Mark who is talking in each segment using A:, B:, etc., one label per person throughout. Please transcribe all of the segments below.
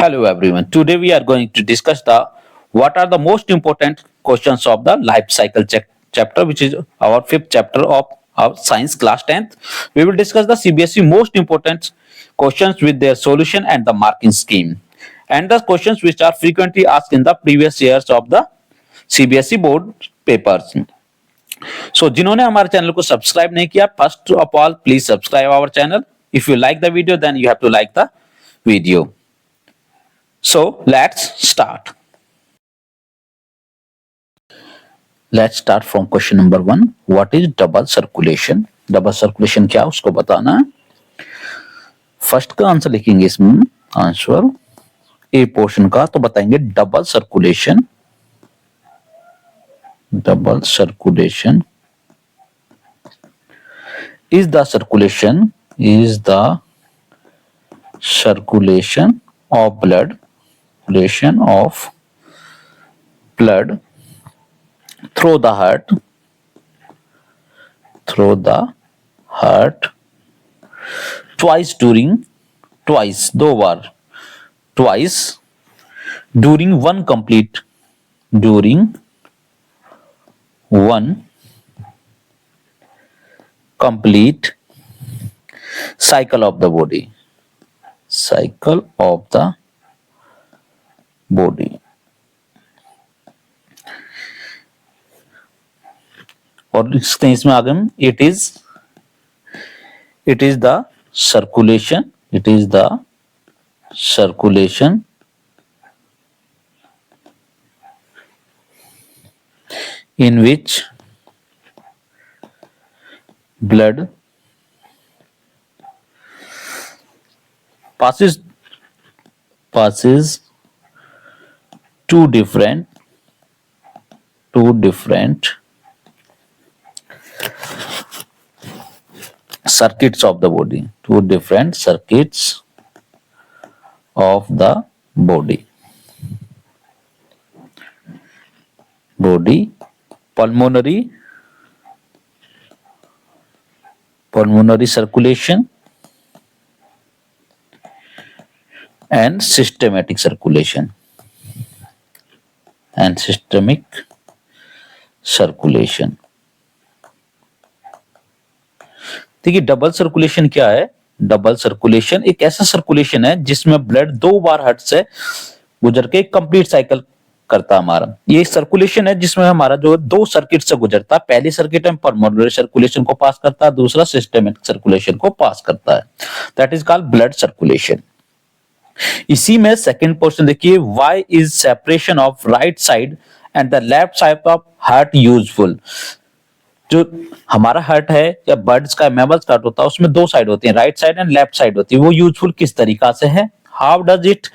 A: Hello everyone. Today we are going to discuss the what are the most important questions of the life cycle chapter, which is our fifth chapter of our science class 10th. We will discuss the CBSE most important questions with their solution and the marking scheme, and the questions which are frequently asked in the previous years of the CBSE board papers. So जिन्होंने हमारे channel को subscribe नहीं किया, first of all please subscribe our channel. If you like the video, then you have to like the video. So let's start. Let's start from question number 1. What is double circulation? Double circulation क्या उसको बताना है. First का answer लिखेंगे इसमें answer A portion का, तो बताएंगे double circulation. Double circulation is the circulation of blood through the heart twice during one complete cycle of the body. और इसमें आगे हम it is the circulation in which blood passes two different circuits of the body. Pulmonary circulation and systemic circulation. देखिए double circulation क्या है. Double circulation एक ऐसा circulation है जिसमें ब्लड दो बार हार्ट से गुजर के कंप्लीट साइकिल करता है. हमारा ये सर्कुलेशन है जिसमें हमारा जो दो सर्किट से गुजरता है. पहली सर्किट में पल्मोनरी सर्कुलेशन को पास करता है, दूसरा सिस्टमिक सर्कुलेशन को पास करता है. That is called blood circulation. इसी में सेकंड पोर्शन देखिए, why is separation of right side and the left side of heart useful. जो हमारा हार्ट है या बर्ड्स का मैमल्स का होता है उसमें दो साइड होती है, right side and left side होती है. वो यूजफुल किस तरीका से है? How does it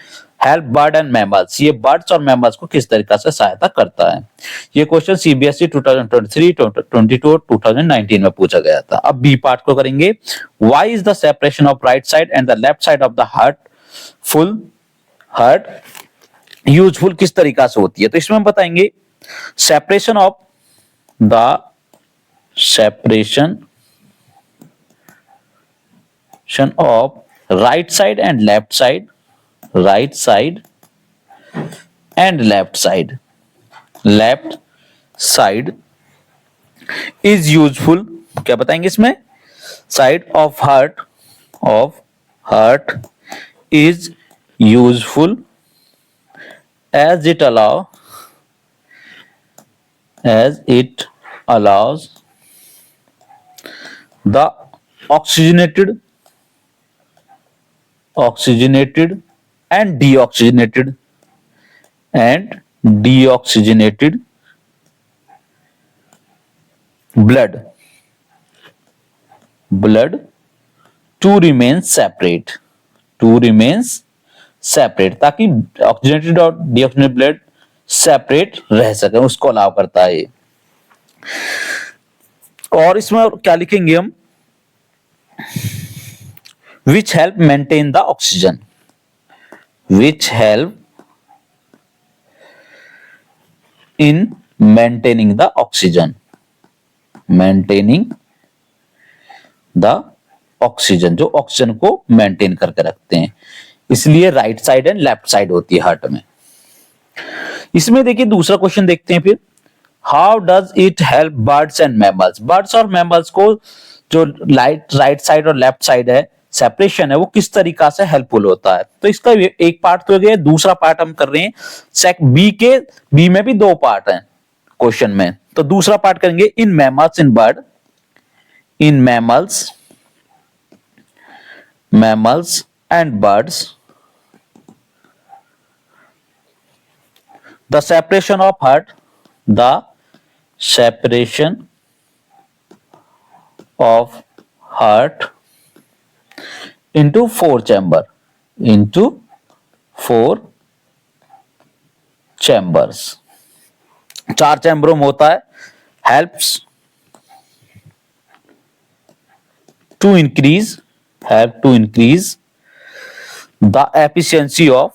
A: help bird and mammals. ये बर्ड्स और मैमल्स को किस तरीका से सहायता करता है. ये क्वेश्चन सीबीएसई 2023, 2022 और 2019 में पूछा गया था. अब बी पार्ट को करेंगे. Why is the separation of right side and the left side of the heart useful किस तरीका से होती है. तो इसमें हम बताएंगे separation of right side and left side is useful. क्या बताएंगे इसमें? Side of heart is useful as it allows the oxygenated and deoxygenated blood to remain separate. ताकि ऑक्सीजनेटेड और डीऑक्सीजनेटेड ब्लड सेपरेट रह सके, उसको अलाउ करता है. और इसमें क्या लिखेंगे हम? which help maintain the oxygen, which help in maintaining the oxygen, जो ऑक्सीजन को मेंटेन करके रखते हैं. इसलिए right side and left side होती है हार्ट में। इसमें देखिए दूसरा क्वेश्चन देखते हैं फिर, how does it help birds and mammals, birds और मैमल्स को जो राइट साइड और लेफ्ट साइड है सेपरेशन है वो किस तरीका से हेल्पफुल होता है। तो इसका एक पार्ट तो हो गया, दूसरा पार्ट हम कर रहे हैं सेक बी में भी दो पार्ट हैं क्वेश्चन में, तो दूसरा पार्ट करेंगे in mammals in bird, in mammals and birds the separation of heart into four chambers, चार चैम्बरों में होता है, help to increase the efficiency of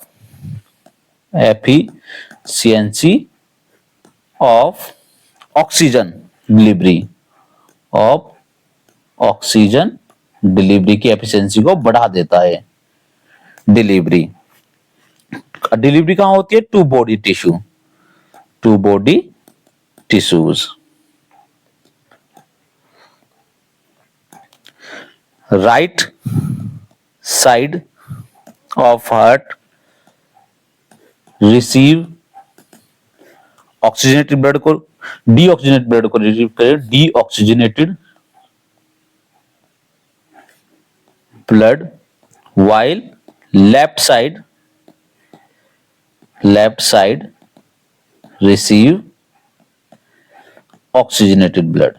A: oxygen delivery की एफिशिएंसी को बढ़ा देता है। डिलीवरी कहां होती है, to body tissues. Right side of heart receive oxygenated blood को, डीऑक्सीजनेटेड ब्लड को रिसीव करे, deoxygenated blood, while left side receive oxygenated blood.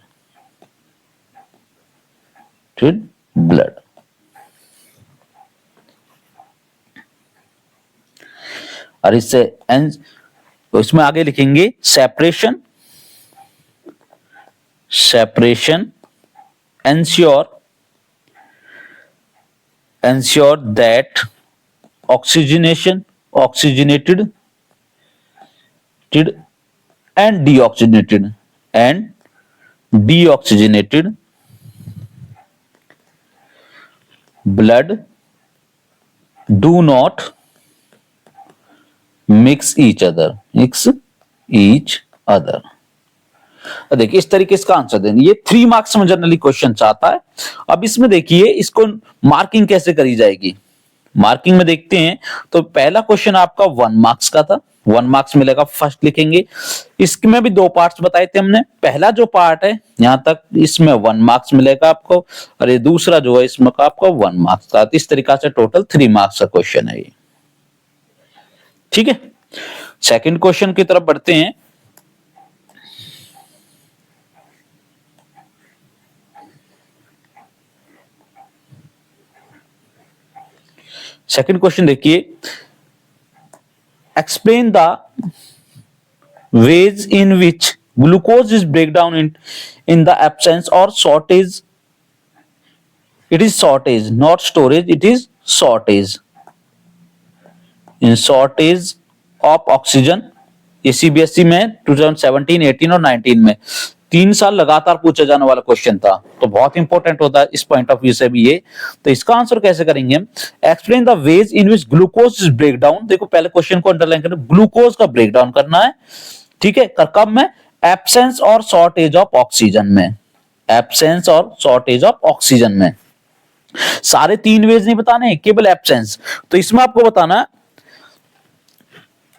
A: और इससे इसमें आगे लिखेंगे separation ensure that oxygenated and deoxygenated blood do not mix each other। देखिए इस तरीके इसका आंसर देंगे, ये 3 मार्क्स में जनरली क्वेश्चन चाहता है। अब इसमें देखिए इसको मार्किंग कैसे करी जाएगी, मार्किंग में देखते हैं तो पहला क्वेश्चन आपका 1 मार्क्स का था, 1 मार्क्स मिलेगा, फर्स्ट लिखेंगे। इसमें भी 2 पार्ट्स बताए थे हमने, पहला जो पार्ट है यहां तक इसमें 1 मार्क्स मिलेगा आपको, और ये दूसरा जो है इसमें आपको 1 मार्क्स का। इस तरीका से टोटल 3 मार्क्स का क्वेश्चन है ये, ठीक है। सेकंड क्वेश्चन की तरफ बढ़ते हैं। सेकंड क्वेश्चन देखिए, explain the ways in which glucose is break down in the absence or shortage, it is shortage not storage, it is shortage, in shortage of oxygen। ये सीबीएसई में 2017, 18 और 19 में 3 साल लगातार पूछा जाने वाला क्वेश्चन था, तो बहुत इंपॉर्टेंट होता है इस पॉइंट ऑफ व्यू से भी ये। तो इसका आंसर कैसे करेंगे हम, explain the ways in which glucose is break down. देखो पहले क्वेश्चन को अंडरलाइन करना, ग्लूकोज का ब्रेक डाउन करना है, ठीक है। कब में, एब्सेंस और शॉर्टेज ऑफ ऑक्सीजन में, एब्सेंस और शॉर्टेज ऑफ ऑक्सीजन में। सारे 3 वेज नहीं बताने, केवल एब्सेंस। तो इसमें आपको बताना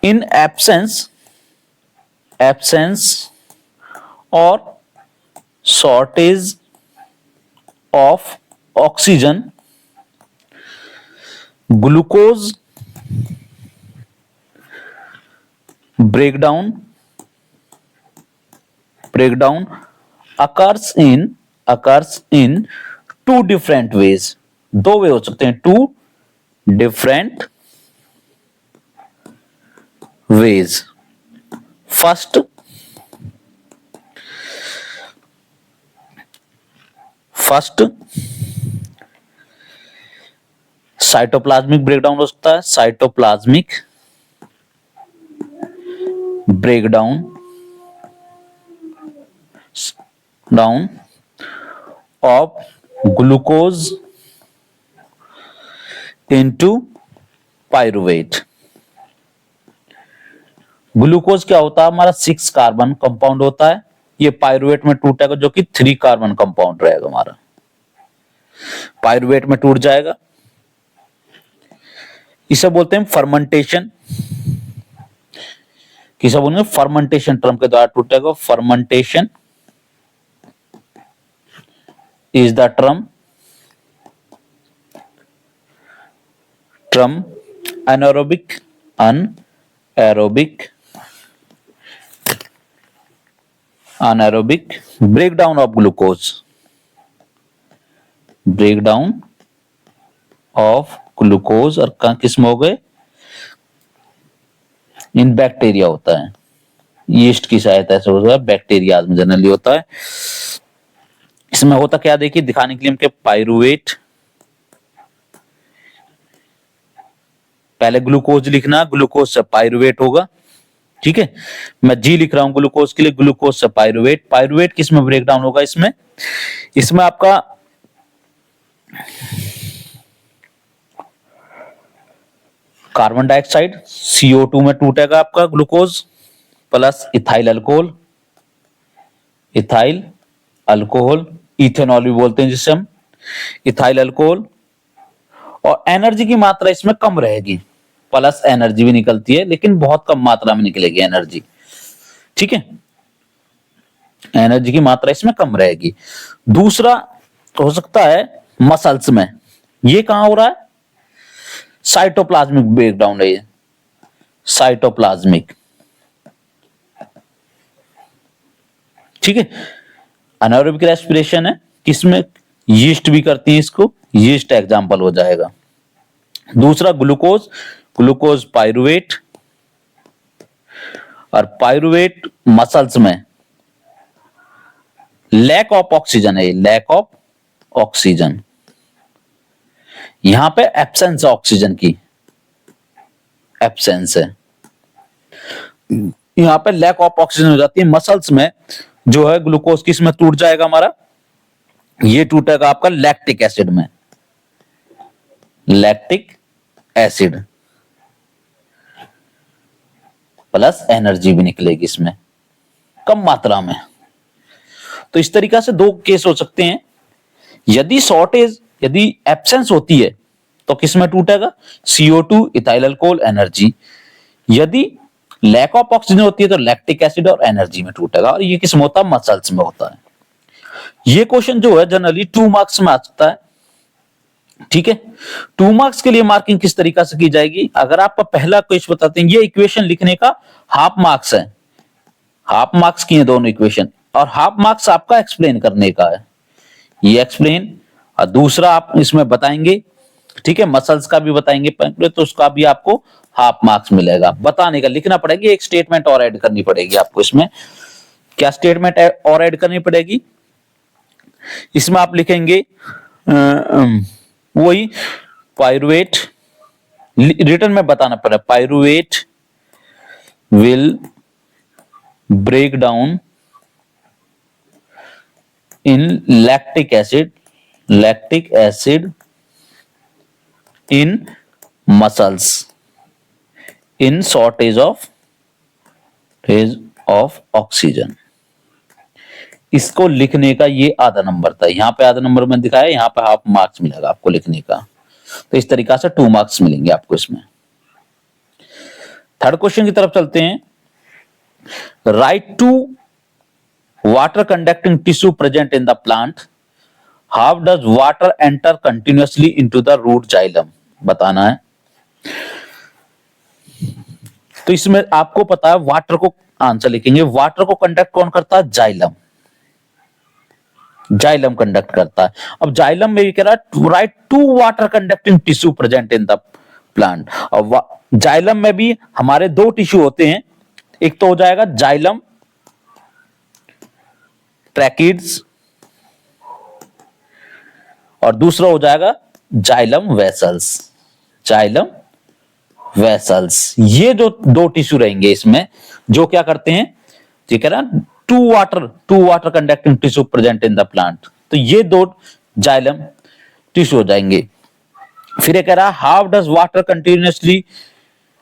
A: इन एब्सेंस और shortage of oxygen, glucose breakdown occurs in 2 different ways। 2 वे हो सकते हैं, 2 different ways। First cytoplasmic breakdown हो सकता है, cytoplasmic breakdown of glucose into pyruvate. Glucose क्या होता है हमारा 6 कार्बन कंपाउंड होता है, ये पायरुवेट में टूटेगा जो कि 3 कार्बन कंपाउंड रहेगा हमारा, पायरुवेट में टूट जाएगा। इसे बोलते हैं फर्मेंटेशन, किसे बोलेंगे फर्मेंटेशन टर्म के द्वारा टूटेगा। Fermentation is the term anaerobic breakdown of glucose, और किस में हो गए, इन बैक्टीरिया होता है, यीस्ट की सहायता से होता है, बैक्टीरिया में जनरली होता है। इसमें होता क्या देखिए दिखाने के लिए हम पायरुवेट, पहले ग्लूकोज लिखना, ग्लूकोज से पायरुवेट होगा, ठीक है। मैं जी लिख रहा हूं ग्लूकोज के लिए, ग्लूकोज से पायरुवेट। पायरुवेट किस में ब्रेक डाउन होगा, इसमें आपका कार्बन डाइऑक्साइड CO2 में टूटेगा आपका glucose, plus ethyl alcohol, ethanol भी बोलते हैं जिसे हम, इथाइल अल्कोहल, और एनर्जी की मात्रा इसमें कम रहेगी, प्लस एनर्जी भी निकलती है लेकिन बहुत कम मात्रा में निकलेगी एनर्जी, ठीक है, एनर्जी की मात्रा इसमें कम रहेगी। दूसरा हो सकता है मसल्स में, ये कहां हो रहा है, साइटोप्लाज्मिक ब्रेकडाउन है ये, साइटोप्लाज्मिक, ठीक है। अनारोबिक रेस्पिरेशन है, किसमें, यीस्ट भी करती है इसको, यीस्ट एग्जांपल हो जाएगा। दूसरा ग्लूकोज पायरुवेट, और पायरुवेट मसल्स में लैक ऑफ ऑक्सीजन है, लैक ऑफ ऑक्सीजन, यहां पे एब्सेंस है ऑक्सीजन की, एब्सेंस है, यहां पे लैक ऑफ ऑक्सीजन हो जाती है मसल्स में, जो है ग्लूकोज किस में टूट जाएगा हमारा, ये टूटेगा आपका लैक्टिक एसिड में, लैक्टिक एसिड, प्लस एनर्जी भी निकलेगी इसमें कम मात्रा में। तो इस तरीका से दो केस हो सकते हैं, यदि शॉर्टेज, यदि एब्सेंस होती है तो किस में टूटेगा, CO2 इथाइल अल्कोहल एनर्जी, यदि लैक ऑफ ऑक्सीजन होती है तो लैक्टिक एसिड और एनर्जी में टूटेगा, और ये किस में होता है, मसल्स में होता है। ये क्वेश्चन जो है जनरली 2 मार्क्स में आ सकता है, ठीक है। 2 मार्क्स के लिए मार्किंग किस तरीका से की जाएगी, अगर आपका पहला क्वेश्चन बताते हैं, ये इक्वेशन लिखने का हाफ मार्क्स है, हाफ मार्क्स की है दोनों इक्वेशन, और हाफ मार्क्स आपका एक्सप्लेन करने का है, ये एक्सप्लेन, और दूसरा आप इसमें बताएंगे, ठीक है, मसल्स का भी बताएंगे तो उसका भी आपको हाफ मार्क्स मिलेगा। बताने का लिखना पड़ेगी, एक स्टेटमेंट और ऐड करनी पड़ेगी आपको इसमें। क्या स्टेटमेंट और ऐड करनी पड़ेगी, इसमें आप लिखेंगे वही पायरुवेट, रिटर्न में बताना पड़ेगा, pyruvate will break down in lactic acid in muscles in shortage of oxygen. इसको लिखने का ये आधा नंबर था, यहां पे आधा नंबर में दिखाया, यहां पे हाफ मार्क्स मिलेगा आपको लिखने का, तो इस तरीका से 2 मार्क्स मिलेंगे आपको इसमें। थर्ड क्वेश्चन की तरफ चलते हैं, write two water conducting tissue present in the plant, how does water enter continuously into the root xylem, बताना है। तो इसमें आपको पता है वाटर को, आंसर लिखेंगे, वाटर को कंडक्ट कौन करता है, जाइलम कंडक्ट करता है। अब जाइलम में भी कह रहा है write two water conducting tissue present in the plant, और जाइलम में भी हमारे 2 टिश्यू होते हैं, एक तो हो जाएगा जाइलम ट्रैकिड्स, और दूसरा हो जाएगा जाइलम वेसल्स। ये जो 2 टिश्यू रहेंगे इसमें, जो क्या करते हैं, ये कह रहा है two water conducting tissue present in the plant, तो ये 2 जाइलम टिश्यू हो जाएंगे। फिर ये कह रहा है how does water continuously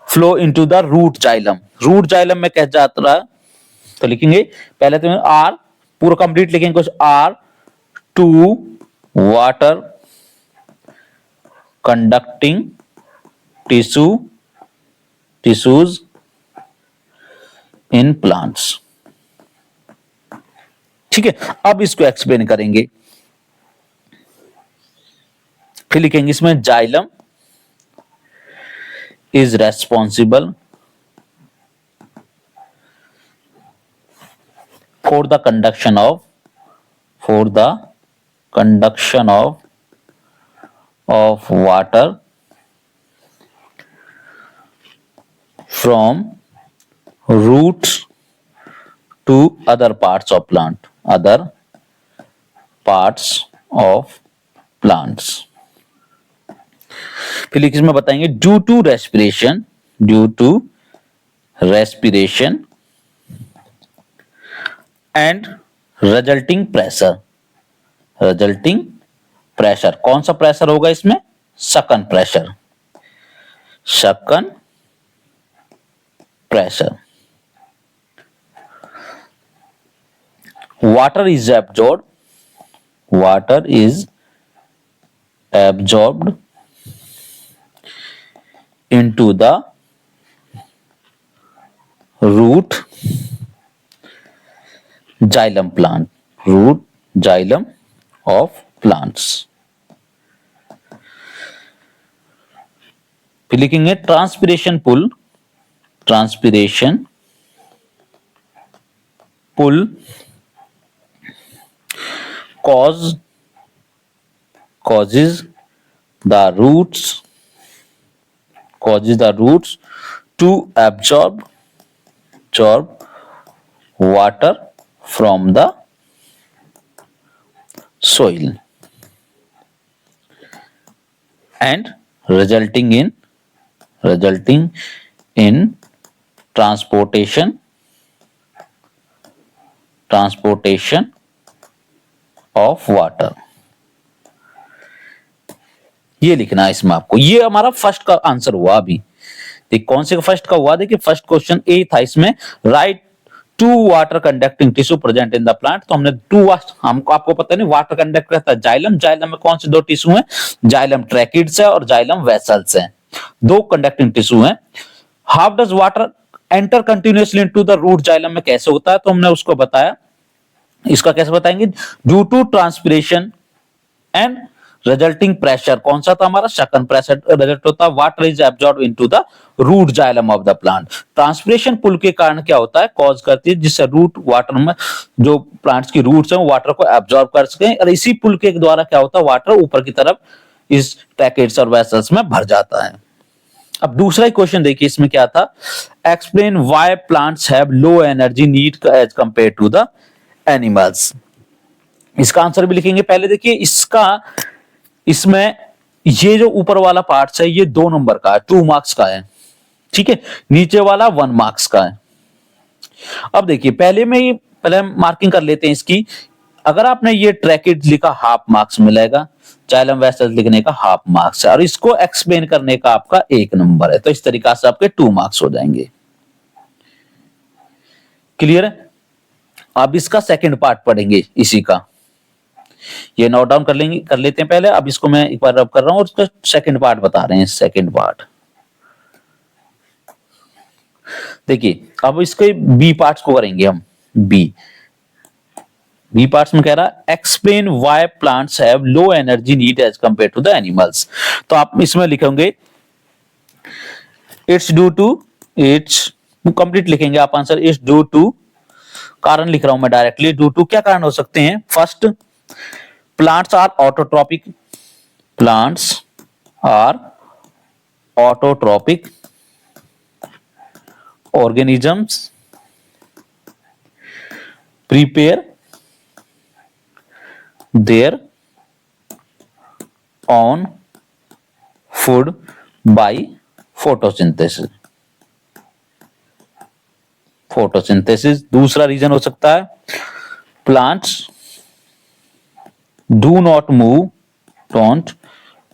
A: flow into the root xylem. Root xylem में कह जाता है, तो लिखेंगे पहले तो आर पूरा कंप्लीट लिखेंगे कुछ, are two water conducting tissues in plants. ठीक है, अब इसको एक्सप्लेन करेंगे। फिर लिखेंगे इसमें xylem is responsible for the conduction of water from roots to other parts of plants। फिर लिखिए इसमें बताएंगे due to respiration and resulting pressure. कौन सा प्रेशर होगा इसमें? Suction pressure. water is absorbed into the root xylem of plants। फिर लिखेंगे transpiration pull causes the roots to absorb water from the soil and resulting in transportation of water। ये लिखना है इसमें आपको। ये हमारा फर्स्ट का आंसर हुआ। अभी देखिए कौन से का फर्स्ट का हुआ, देखिए फर्स्ट क्वेश्चन ए था इसमें, write two water conducting tissue present in the plant. तो हमने हमको आपको पता नहीं वाटर कंडक्ट करता है जाइलम में कौन से दो टिश्यू हैं? जाइलम ट्रैकिड्स है और जाइलम वेसल्स है, दो कंडक्टिंग टिश्यू हैं। How does water enter continuously into the root xylem में कैसे होता है? तो हमने उसको बताया। इसका कैसे बताएंगे? Due to transpiration and resulting pressure. कौन सा था हमारा? सकन प्रेशर रिजल्ट होता है water is absorb into the root xylem of the plant. Transpiration pull के कारण क्या होता है? कॉज करती है जिससे रूट वाटर में जो प्लांट्स की रूट्स हैं वो वाटर को एब्जॉर्ब कर सके, और इसी पुल के द्वारा क्या होता है? वाटर ऊपर की तरफ इस ट्रैकेट्स और वेसल्स में भर जाता है। अब दूसरा क्वेश्चन देखिए इसमें क्या था? Explain why plants have low energy need as compare to the animals. इसका आंसर भी लिखेंगे। पहले देखिए इसमें ये जो ऊपर वाला पार्ट है ये 2 नंबर का है, 2 मार्क्स का है। ठीक है, नीचे वाला 1 मार्क्स का है। अब देखिए पहले मार्किंग कर लेते हैं इसकी। अगर आपने ये ट्रैकेट लिखा हाफ मार्क्स मिलेगा, जाइलम वेसल्स लिखने का हाफ मार्क्स है, और इसको एक्सप्लेन करने का आपका 1 नंबर है। तो इस तरीका से आपके 2 मार्क्स हो जाएंगे। क्लियर है? अब इसका सेकंड पार्ट पढ़ेंगे इसी का। ये नोट डाउन कर लेते हैं पहले। अब इसको मैं एक बार रब कर रहा हूं और इसका सेकंड पार्ट बता रहे हैं। सेकंड पार्ट देखिए, अब इसके बी पार्ट्स को करेंगे हम। बी पार्ट्स में कह रहा है explain why plants have low energy need as compare to the animals. तो आप इसमें लिखेंगे इट्स कंप्लीट लिखेंगे आप आंसर। इट्स ड्यू टू, कारण लिख रहा हूं मैं डायरेक्टली। ड्यू टू क्या कारण हो सकते हैं? First, plants are autotrophic organisms prepare their own food by photosynthesis। दूसरा रीजन हो सकता है plants don't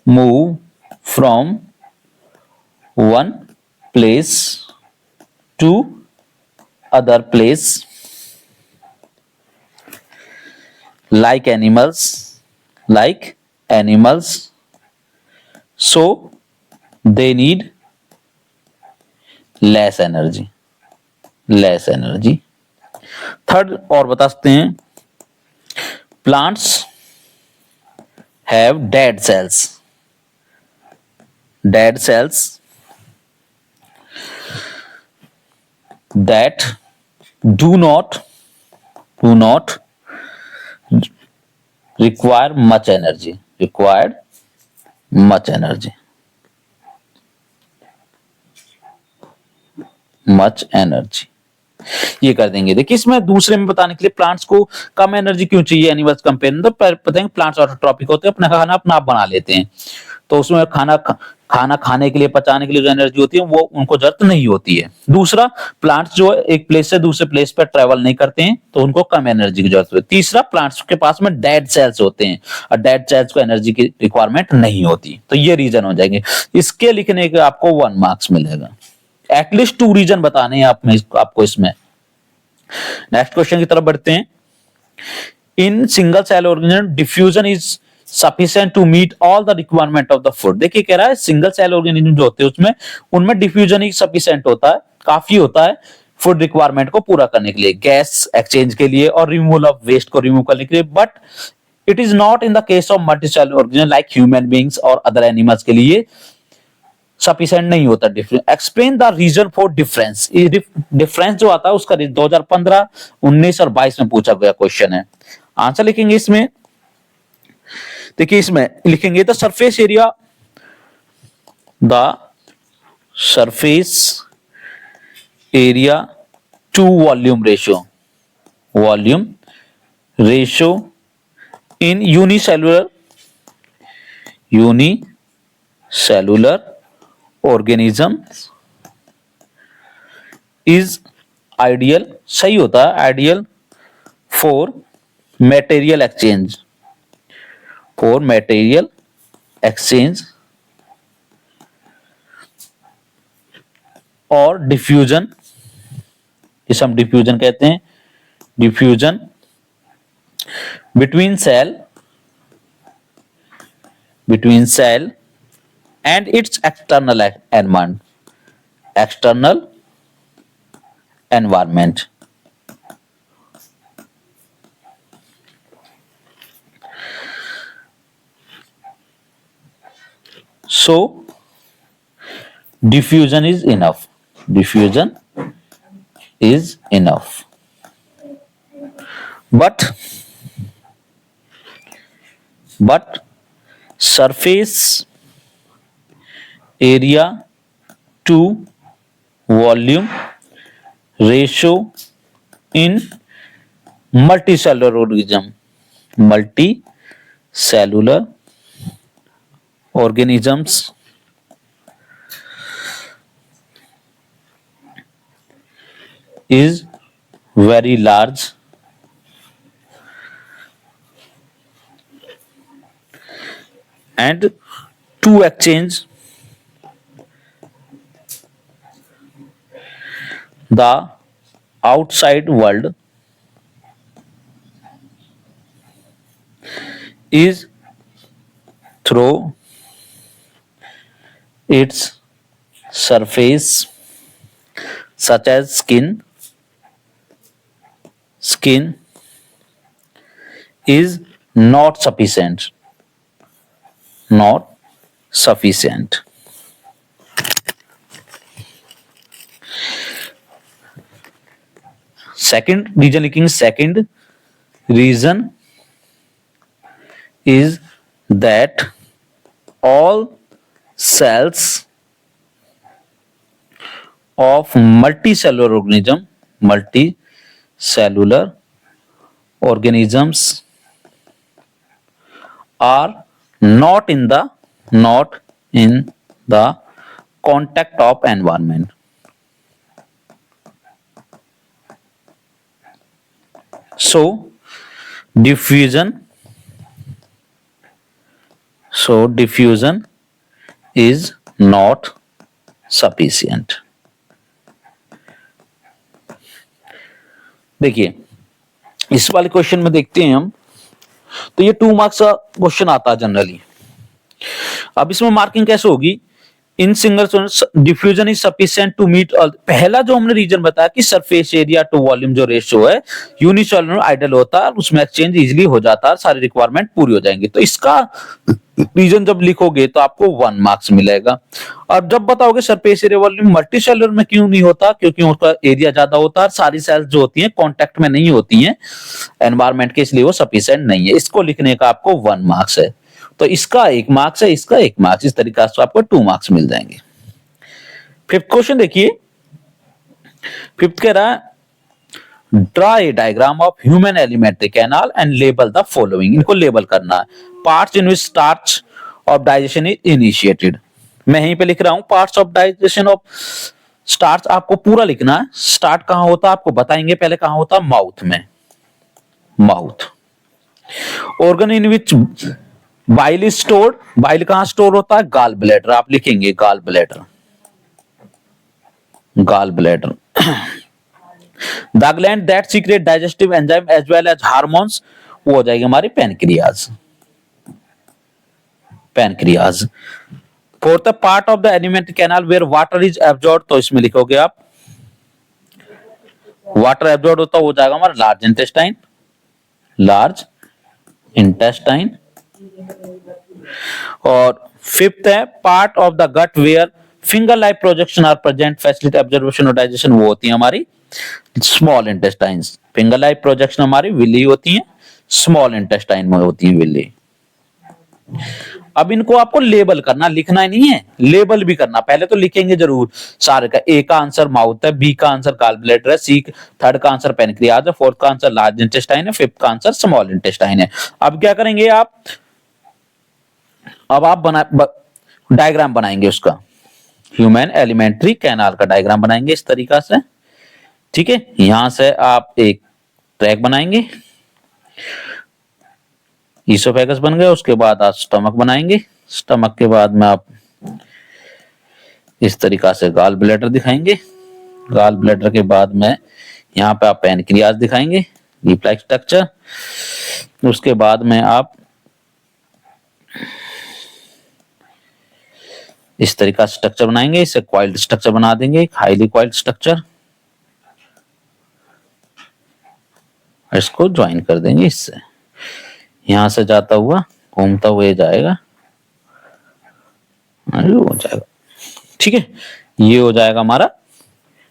A: move from one place to other place, like animals, so they need less energy. Third और बता सकते हैं, plants have dead cells that do not require much energy. ये कर देंगे। देखिए इसमें दूसरे में बताने के लिए प्लांट्स को कम एनर्जी क्यों चाहिए एनिमल्स कंपेयर, तो पता है प्लांट्स ऑटोट्रॉपिक होते हैं, अपना खाना अपना आप बना लेते हैं, तो उसमें खाना खाने के लिए, पचाने के लिए जो एनर्जी होती है वो उनको जरूरत नहीं होती है। दूसरा, प्लांट्स जो एक प्लेस से दूसरे प्लेस पर ट्रेवल नहीं करते हैं, तो उनको कम एनर्जी की जरूरत होती है। तीसरा, प्लांट्स के पास में डेड सेल्स होते हैं और डेड सेल्स को एनर्जी की रिक्वायरमेंट नहीं होती। तो ये रीजन हो जाएंगे। इसके लिखने का आपको 1 मार्क्स मिलेगा। एटलीस्ट 2 रीजन बताने हैं आपको इसमें। नेक्स्ट क्वेश्चन की तरफ बढ़ते हैं। In single cell organism diffusion is sufficient to meet all the requirement of the food। देखिए कह रहा है सिंगल सेल ऑर्गेनिज्म जो होते हैं उसमें उनमें डिफ्यूजन ही सफिशिएंट होता है, काफी होता है फूड रिक्वायरमेंट को पूरा करने के लिए, गैस एक्सचेंज के लिए और रिमूवल ऑफ वेस्ट को रिमूव करने के लिए। But it is not in the case of multicellular organism like human beings और अदर एनिमल्स के लिए सफिशिएंट नहीं होता। Explain the reason for difference. Difference जो आता है उसका 2015, 19 और 22 में पूछा गया क्वेश्चन है। आंसर लिखेंगे इसमें, देखिए इसमें लिखेंगे the surface area to volume ratio in unicellular organism is ideal, सही होता है, आइडियल फॉर मटेरियल एक्सचेंज और डिफ्यूजन, जिसे हम डिफ्यूजन कहते हैं, diffusion between cell and its external environment. So diffusion is enough. But surface area to volume ratio in multicellular organisms is very large and to exchange the outside world is through its surface such as skin is not sufficient. Second reason लिखेंगे, second reason is that all cells of multicellular organisms are not in the contact of environment. So diffusion is not sufficient. देखिए इस वाले question में देखते हैं हम, तो ये 2 मार्क्स का क्वेश्चन आता है जनरली। अब इसमें मार्किंग कैसे होगी? In single diffusion is sufficient to meet. पहला जो हमने रीजन बताया कि सरफेस एरिया टू वॉल्यूम जो रेशियो है यूनिसोलर आइडियल होता है, उसमें एक्सचेंज इजीली हो जाता है, सारी रिक्वायरमेंट पूरी हो जाएंगी। तो इसका रीजन जब लिखोगे तो आपको 1 मार्क्स मिलेगा। और जब बताओगे surface area volume multi cellular में क्यों नहीं होता, क्योंकि उसका एरिया ज्यादा होता है, सारी सेल्स जो होती हैं कांटेक्ट में नहीं होती हैं एनवायरनमेंट के, इसलिए वो सफिशिएंट नहीं है। इसको लिखने का आपको 1 मार्क्स है। तो इसका 1 मार्क्स है, इसका 1 मार्क्स, इस तरीके से आपको 2 मार्क्स मिल जाएंगे। फिफ्थ क्वेश्चन देखिए, फिफ्थ कह रहा है draw a diagram of human alimentary canal and label the following. इनको लेबल करना है। Parts in which starch of digestion is initiated. मैं यहीं पे लिख रहा हूं parts of digestion of starch, आपको पूरा लिखना है। स्टार्ट कहां होता है आपको बताएंगे, पहले कहां होता है, माउथ में, mouth. Organ in which bile is stored, bile कहां स्टोर होता है, गाल ब्लैडर, आप लिखेंगे gall bladder, gall bladder. The gland that secrete digestive enzyme as well as hormones, वो हो जाएगी हमारी pancreas, pancreas. Fourth part of the alimentary canal where water is absorb, तो इसमें लिखोगे आप वाटर एब्जॉर्ब होता हो जाएगा हमारा लार्ज इंटेस्टाइन, लार्ज इंटेस्टाइन। और फिफ्थ है part of the gut where finger like projection are present facilitate absorption और डाइजेशन, वो होती है हमारी small intestine. Finger like projection हमारी विली होती है, स्मॉल इंटेस्टाइन में होती है विली। अब इनको आपको लेबल करना, लिखना ही नहीं है, लेबल भी करना। पहले तो लिखेंगे जरूर सारे का। ए का आंसर माउथ है, बी का आंसर गाल ब्लैडर है, सी थर्ड का आंसर पैनक्रियाज है, फोर्थ का आंसर लार्ज इंटेस्टाइन है, फिफ्थ का आंसर स्मॉल इंटेस्टाइन है। अब क्या करेंगे आप, अब आप बना डायग्राम बनाएंगे उसका, ह्यूमन एलिमेंट्री कैनाल का डायग्राम बनाएंगे इस तरीका से। ठीक है, यहां से आप एक ट्रैक बनाएंगे, ईसोफेगस बन गया, उसके बाद आप स्टमक बनाएंगे, स्टमक के बाद में आप इस तरीका से गाल ब्लैडर दिखाएंगे, गाल ब्लैडर के बाद में यहाँ पे आप पैनक्रियाज दिखाएंगे, लीफ लाइक स्ट्रक्चर। उसके बाद में आप इस तरीका से स्ट्रक्चर बनाएंगे, इसे क्वाइल्ड स्ट्रक्चर बना देंगे, हाईली क्वाइल्ड स्ट्रक्चर। इसको ज्वाइन कर देंगे इससे, यहां से जाता हुआ घूमता हुआ जाएगा, हो जाएगा। ठीक है, ये हो जाएगा हमारा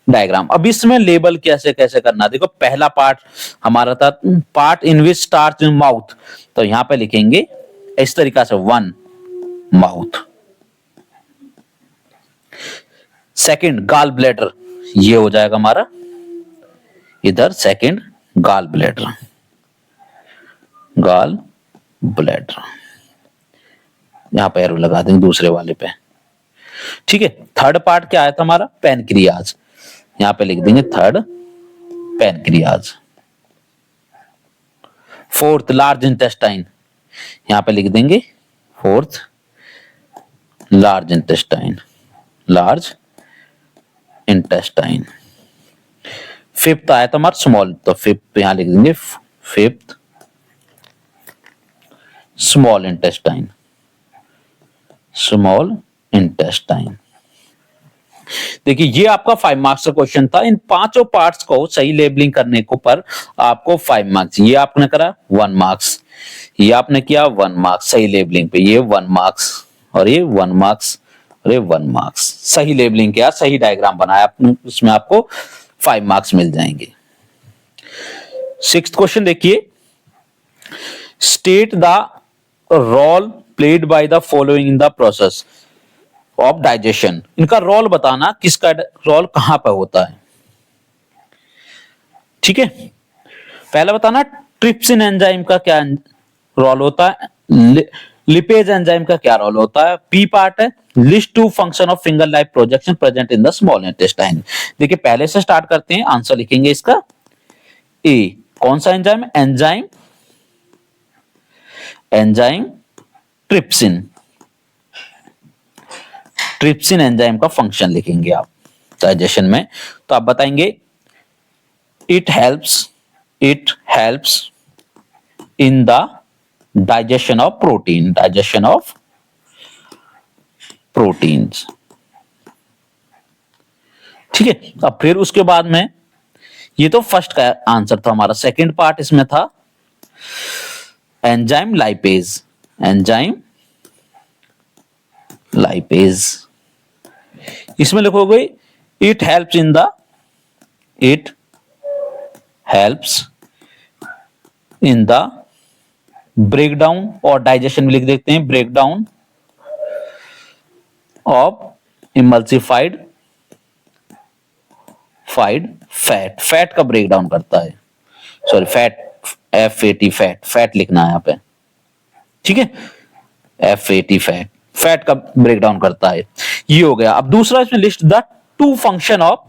A: डायग्राम। अब इसमें लेबल कैसे कैसे करना, देखो पहला पार्ट हमारा था part in which starch in mouth, तो यहां पे लिखेंगे इस तरीका से 1 माउथ। सेकंड गाल ब्लैडर, ये हो जाएगा हमारा इधर सेकंड गाल ब्लैडर, गाल ब्लैडर, यहां पे एरो लगा देंगे दूसरे वाले पे। ठीक है, थर्ड पार्ट क्या आया था हमारा, पैनक्रियाज, यहां पे लिख देंगे third pancreas. Fourth large intestine, यहां पे लिख देंगे fourth large intestine, large intestine. Fifth आया था हमारा स्मॉल, तो फिफ्थ यहां लिख देंगे fifth small intestine, small intestine. देखिए ये आपका 5 मार्क्स का क्वेश्चन था। इन पांचों पार्ट्स को सही लेबलिंग करने को पर आपको 5 मार्क्स, ये आपने करा 1 मार्क्स, ये आपने किया 1 मार्क्स सही लेबलिंग पे, ये 1 मार्क्स और ये 1 मार्क्स और ये 1 मार्क्स। सही लेबलिंग किया, सही डायग्राम बनाया आपने, उसमें आपको 5 मार्क्स मिल जाएंगे। 6th क्वेश्चन देखिए, state the role played by the following in the process of digestion. इनका रोल बताना, किसका रोल कहां पर होता है। ठीक है, पहला बताना ट्रिप्सिन एंजाइम का क्या रोल होता है, लिपेज एंजाइम का क्या रोल होता है। पी पार्ट है list two function of finger like projection present in the small intestine. देखिए पहले से स्टार्ट करते हैं, आंसर लिखेंगे इसका ए। कौन सा enzyme, enzyme enzyme trypsin, trypsin enzyme का फंक्शन लिखेंगे आप डाइजेशन में, तो आप बताएंगे it helps in the digestion of proteins. ठीक है, अब फिर उसके बाद में, ये तो फर्स्ट का आंसर था हमारा। सेकंड पार्ट इसमें था एंजाइम लाइपेज। इसमें लिखोगे it helps in the breakdown, और डाइजेशन में लिख देते हैं ब्रेकडाउन ऑफ इमल्सिफाइड फैट का ब्रेकडाउन करता है। सॉरी, फैट लिखना है यहाँ पे। ठीक है, फैट का ब्रेकडाउन करता है। ये हो गया। अब दूसरा इसमें list the two function of,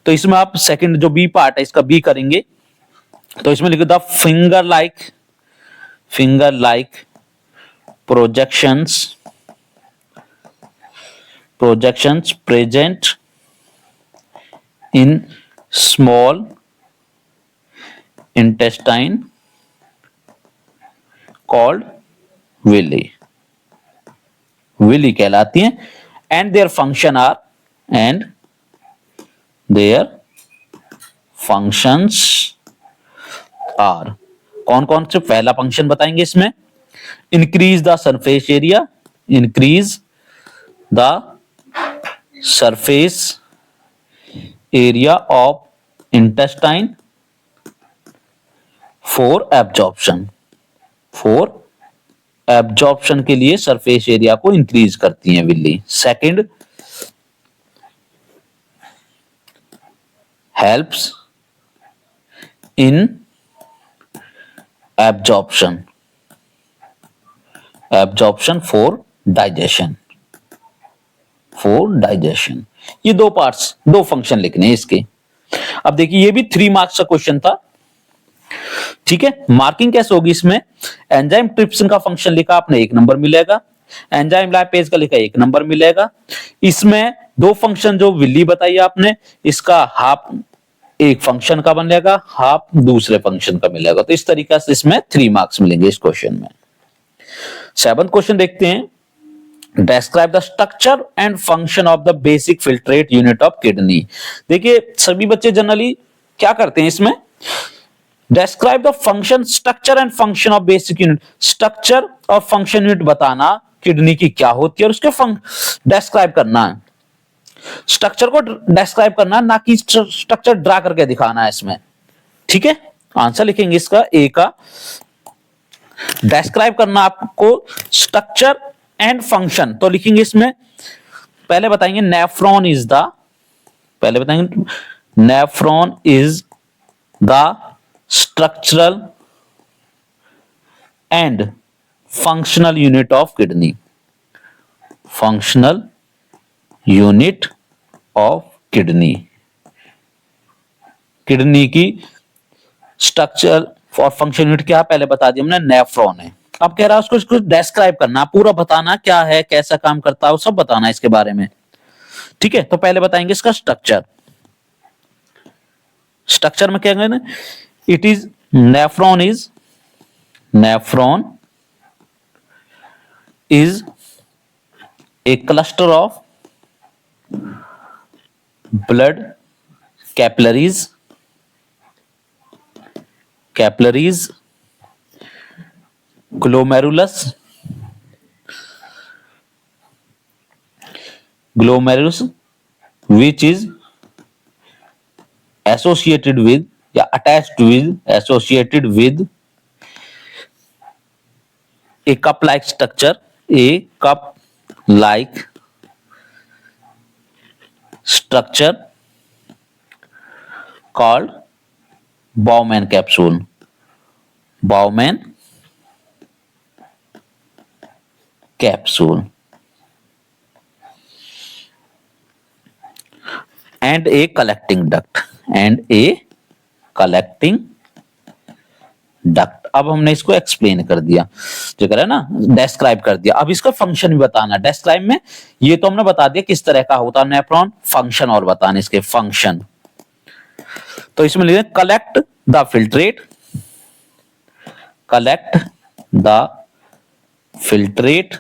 A: तो इसमें आप सेकंड जो बी पार्ट है इसका बी करेंगे, तो इसमें लिखो the finger like projections present in small intestine called villi कहलाती हैं, and their functions are, कौन कौन से पहला फंक्शन बताएंगे इसमें, increase the surface area of intestine for absorption के लिए सरफेस एरिया को इंक्रीज करती हैं Willey. Second, helps in absorption for digestion. ये दो पार्ट्स, दो फंक्शन लिखने हैं इसके। अब देखिए, ये भी 3 मार्क्स का क्वेश्चन था। ठीक है, मार्किंग कैसे होगी इसमें, एंजाइम ट्रिप्सिन का फंक्शन लिखा आपने 1 नंबर मिलेगा, एंजाइम लाइपेज का लिखा 1 नंबर मिलेगा। इसमें दो फंक्शन जो विल्ली बताई आपने, इसका हाफ एक फंक्शन का बनेगा, हाफ दूसरे फंक्शन का मिलेगा। तो इस तरीके से इसमें 3 मार्क्स मिलेंगे इस क्वेश्चन में। 7th क्वेश्चन देखते हैं, Describe the structure and function of the basic filtrate unit of kidney। देखिए, सभी बच्चे जनरली क्या करते हैं इसमें, Describe the function, structure and function of basic unit। Structure और function unit बताना किडनी की क्या होती है और उसके describe करना है। स्ट्रक्चर को describe करना, ना कि स्ट्रक्चर ड्रा करके दिखाना है इसमें। ठीक है, आंसर लिखेंगे इसका ए का। describe करना आपको स्ट्रक्चर एंड फंक्शन, तो लिखेंगे इसमें, पहले बताएंगे nephron is the structural and functional unit of kidney. Kidney की स्ट्रक्चर और फंक्शन यूनिट क्या, पहले बता दिया हमने, नेफ्रॉन है। अब कह रहा है उसको कुछ डिस्क्राइब करना, पूरा बताना क्या है, कैसा काम करता है, वो सब बताना है इसके बारे में। ठीक है, तो पहले बताएंगे इसका स्ट्रक्चर में क्या कहना, it is nephron is a cluster of blood capillaries glomerulus which is associated with a cup like structure called Bowman capsule and a collecting duct अब हमने इसको एक्सप्लेन कर दिया, जो है ना, डिस्क्राइब कर दिया। अब इसका फंक्शन भी बताना। डिस्क्राइब में ये तो हमने बता दिया किस तरह का होता है नेफ्रॉन, फंक्शन और बताने इसके फंक्शन। तो इसमें लिखे collect the filtrate, collect the filtrate,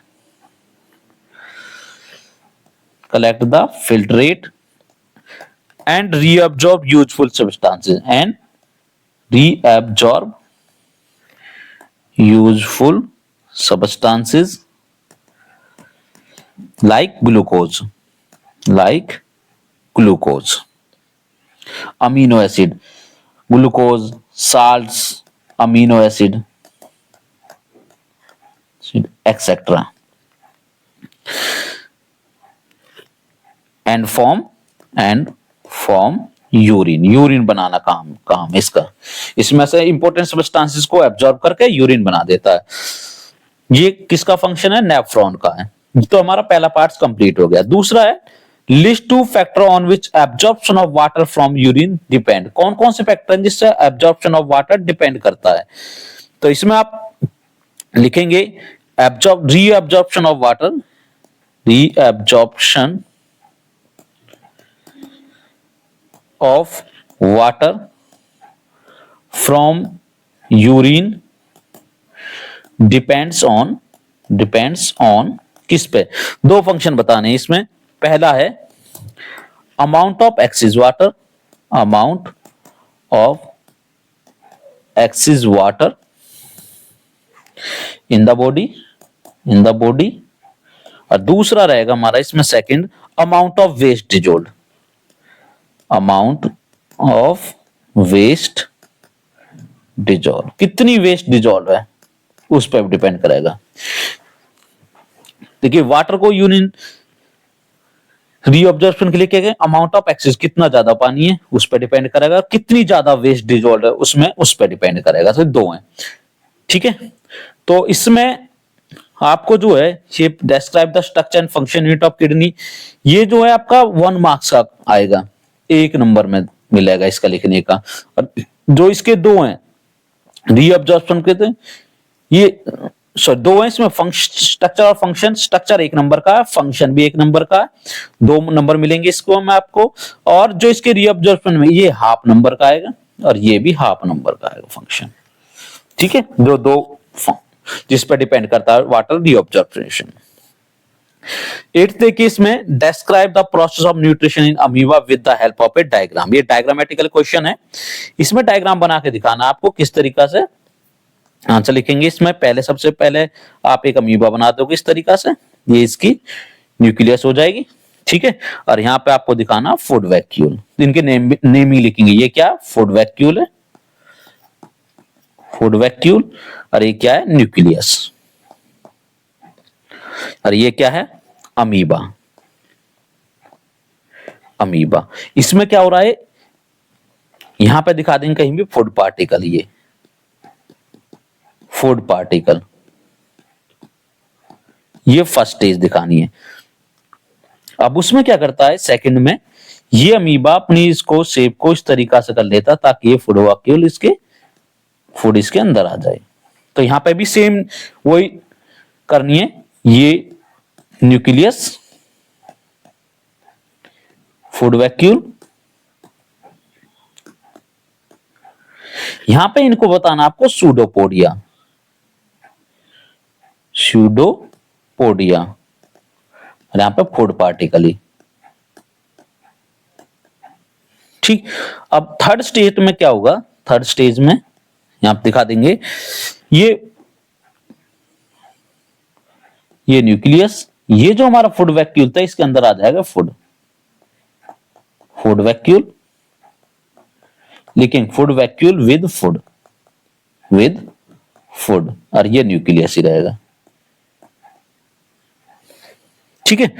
A: collect the filtrate and reabsorb useful substances, and reabsorb useful substances like glucose, like glucose, amino acid, glucose, salts, amino acid, etc. And form urine, urine बनाना काम इसका। इसमें से important substances को absorb करके urine बना देता है। ये किसका फंक्शन है? नेफ्रॉन का है। तो हमारा पहला पार्ट कंप्लीट हो गया। दूसरा है list two factor on which absorption of water from urine depend. कौन कौन से फैक्टर हैं जिससे एब्जॉर्प्शन ऑफ वाटर डिपेंड करता है? तो इसमें आप लिखेंगे reabsorption of water, reabsorption of water from urine depends on किस पे? दो फंक्शन बताने इसमें। पहला है amount of excess water, amount of excess water in the body, और दूसरा रहेगा हमारा इसमें second amount of waste dissolved, amount of waste dissolve, कितनी वेस्ट डिजॉल्व है उस पर डिपेंड करेगा। देखिए वाटर को यूरिन रीअब्जॉर्प्शन के लिए क्या है, अमाउंट ऑफ एक्सेस, कितना ज्यादा पानी है उस पर डिपेंड करेगा, कितनी ज्यादा वेस्ट डिजॉल्व है उसमें, उस पर डिपेंड करेगा। तो दो हैं, ठीक है। तो इसमें आपको जो है ये describe the structure and function unit of kidney, ये जो है आपका 1 मार्क्स का आएगा, 1 नंबर में मिलेगा इसका लिखने का। और जो इसके दो हैं रीअब्जॉर्प्शन के थे, ये दो है इसमें स्ट्रक्चर और फंक्शन। स्ट्रक्चर 1 नंबर का, फंक्शन भी 1 नंबर का, 2 नंबर मिलेंगे इसको मैं आपको। और जो इसके रीअब्जॉर्प्शन में ये हाफ नंबर का आएगा और ये भी हाफ नंबर का आएगा फंक्शन, ठीक है। जो दो जिस पर डिपेंड करता है वाटर रीअब्जॉर्प्शन। 8th देखिए इसमें describe the process of nutrition in amoeba with the help of A diagram. ये डायग्रामेटिकल क्वेश्चन है, इसमें डायग्राम बना के दिखाना आपको किस तरीका से आंसर लिखेंगे। इसमें पहले सबसे पहले आप एक अमीबा बना दोगे इस तरीका से, ये इसकी न्यूक्लियस हो जाएगी, ठीक है। और यहाँ पे आपको दिखाना फूड वैक्यूल, इनके नेम ही लिखेंगे। ये क्या फूड वैक्यूल है, फूड वैक्यूल, और ये क्या है न्यूक्लियस, और ये क्या है अमीबा, अमीबा। इसमें क्या हो रहा है, यहां पे दिखा देंगे कहीं भी फूड पार्टिकल, ये फूड पार्टिकल, ये फर्स्ट स्टेज दिखानी है। अब उसमें क्या करता है सेकंड में, ये अमीबा अपनी इसको शेप को इस तरीका से कर लेता ताकि ये फूड वैक्यूल इसके फूड इसके अंदर आ जाए। तो यहां पे भी सेम वही करनी है, ये न्यूक्लियस, फूड वैक्यूल। यहां पे इनको बताना आपको सूडोपोडिया, सूडोपोडिया, और यहां पे फूड पार्टिकल ही, ठीक। अब थर्ड स्टेज में क्या होगा, थर्ड स्टेज में यहां पे दिखा देंगे ये न्यूक्लियस, ये जो हमारा फूड वैक्यूल था इसके अंदर आ जाएगा फूड, फूड वैक्यूल, लेकिन food vacuole with food, with food, और ये न्यूक्लियस ही रहेगा, ठीक है।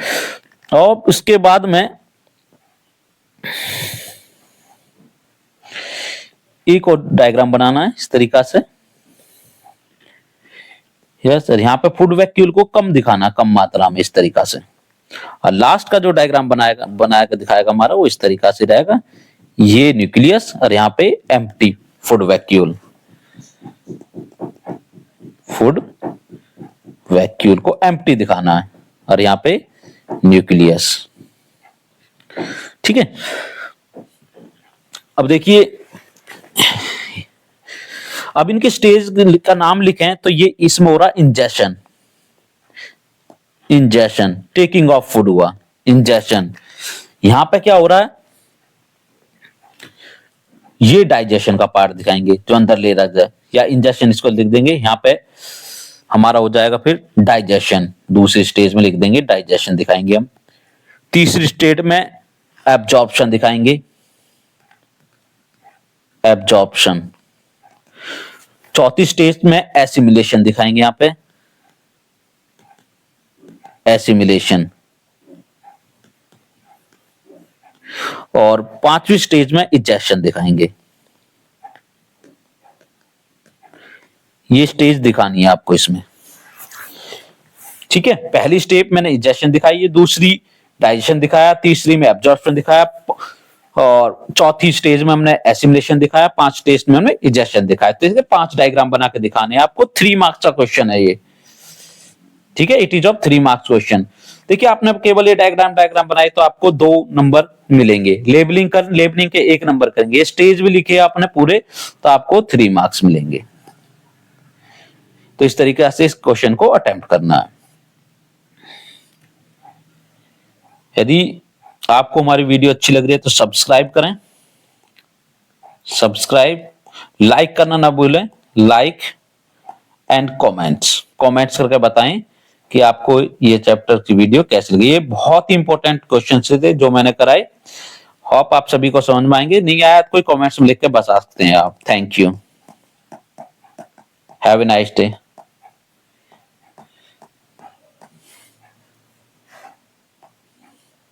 A: और उसके बाद में एक और डायग्राम बनाना है इस तरीका से, यस सर। यहां पे फूड वैक्यूल को कम दिखाना, कम मात्रा में इस तरीका से। और लास्ट का जो डायग्राम बनाकर दिखाएगा हमारा वो इस तरीका से रहेगा, ये न्यूक्लियस और यहाँ पे empty food vacuole. Food vacuole को एम्प्टी दिखाना है और यहाँ पे न्यूक्लियस। ठीक है, अब देखिए, अब इनके स्टेज का नाम लिखें तो ये इसमें हो रहा ingestion, ingestion taking of food हुआ, इंजेशन। यहां पे क्या हो रहा है, ये डाइजेशन का पार्ट दिखाएंगे जो अंदर ले रहा है, या इंजेशन इसको लिख देंगे, यहां पे हमारा हो जाएगा फिर डाइजेशन, दूसरी स्टेज में लिख देंगे डाइजेशन दिखाएंगे हम। तीसरी स्टेज में एब्जॉर्प्शन दिखाएंगे, एब्जॉर्प्शन। चौथी स्टेज में एसिमिलेशन दिखाएंगे, यहां पे एसिमिलेशन। और पांचवी स्टेज में इजेक्शन दिखाएंगे। ये स्टेज दिखानी है आपको इसमें। ठीक है, पहली स्टेप मैंने इजेक्शन दिखाई है, दूसरी डाइजेशन दिखाया, तीसरी में एब्जॉर्प्शन दिखाया, और चौथी स्टेज में हमने एसिमिलेशन दिखाया, पांच स्टेज में हमने इजेक्शन दिखाया। तो इसके 5 डायग्राम बना के दिखाने हैं आपको। 3 मार्क्स का क्वेश्चन है ये। ठीक है, it is of 3 marks question. देखिए, आपने केवल ये डायग्राम बनाए तो आपको 2 नंबर मिलेंगे। लेबलिंग के 1 नंबर करेंगे। स्टेज भी लिखे आपने पूरे तो आपको 3 मार्क्स मिलेंगे। तो इस तरीके से इस क्वेश्चन को अटेम्प्ट करना है। यदि आपको हमारी वीडियो अच्छी लग रही है तो सब्सक्राइब करें, सब्सक्राइब, लाइक करना ना भूलें, लाइक एंड कमेंट्स करके बताएं कि आपको ये चैप्टर की वीडियो कैसी लगी। ये बहुत ही इंपॉर्टेंट क्वेश्चन थे जो मैंने कराए। होप आप सभी को समझ में आएंगे। नहीं आया तो कोई कमेंट्स में लिख के बता सकते हैं आप। Thank you, have a nice day.